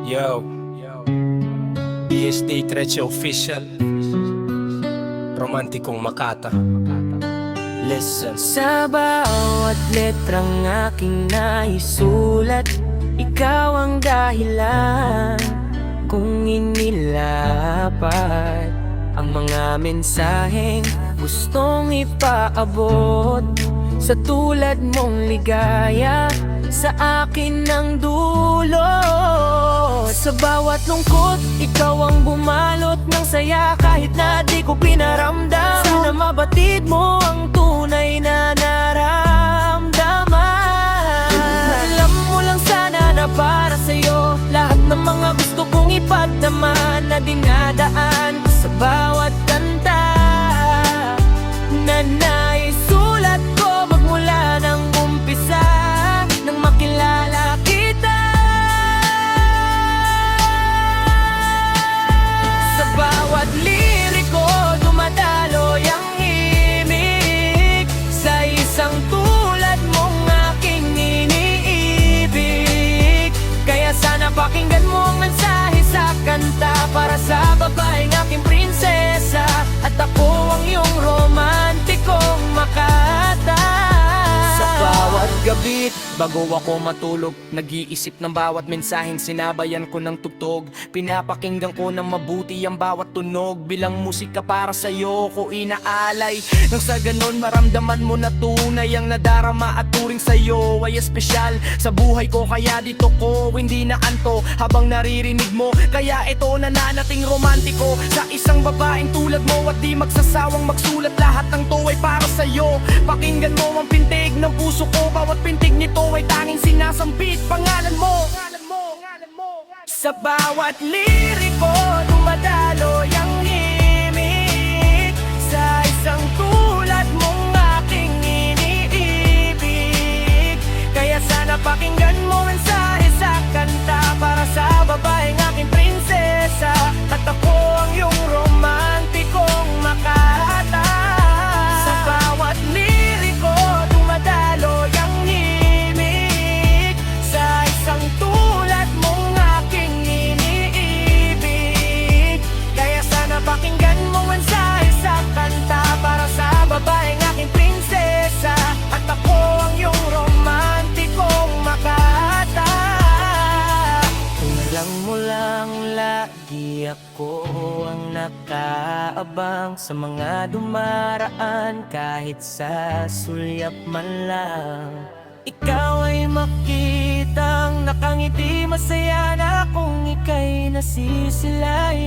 Yo, BSD 13 Official, Romantikong Makata. Listen. Sa bawat letrang aking naisulat, ikaw ang dahilan kung inilapat ang mga mensaheng gustong ipaabot. Sa tulad mong ligaya, sa akin ang dulot. Sa bawat lungkot, ikaw ang bumalot ng saya kahit na di ko pinaramdam. Sana mabatid mo ang tunay na naramdaman. Alam mo lang sana na para sa'yo lahat ng mga gusto kong ipagdaman na dinadaan sa bawat kanta na naisulat ko magmula ng umpisa nang makilala kita. Sa bawat liriko dumadaloy ang himig sa isang tulad mong aking iniibig. Kaya sana pakinggan mo ang mensahe sa kanta para sa babaeng aking prinsesa, at ako ang iyong romantikong Makata. Sa bawat gabi, bago ako matulog, nag-iisip ng bawat mensaheng sinabayan ko ng tugtog. Pinapakinggan ko ng mabuti ang bawat tunog, bilang musika para sa'yo ko inaalay. Nang sa ganon maramdaman mo na tunay ang nadarama at turing sa'yo ay espesyal sa buhay ko. Kaya dito ko hindi na anto habang naririnig mo. Kaya ito nananating romantiko sa isang babaeng tulad mo, at di magsasawang magsulat. Lahat ng to ay para sa'yo. Pakinggan mo ang pintig ng puso ko, bawat pintig nito ay tanging sinasampit pangalan mo. Sa bawat liriko dumadaloy ang himig sa isang tulad mong aking iniibig. Kaya sana pakinggan mo mensahe sa kanta para sa babaeng aking prinsesa, at ako ang iyong romantikong Makata. Sa bawat liriko dumadaloy ang himig sa isang tulad mong aking iniibig. Kaya sana pakinggan mo mensahe sa kanta para sa babaeng aking prinsesa, at ako ang iyong romantikong Makata. Kung alam mo lang lagi ako ang nakaabang sa mga dumaraan, kahit sa sulyap man lang. Ikaw ay makitang nakangiti, masaya na kung ika'y nasisilayan.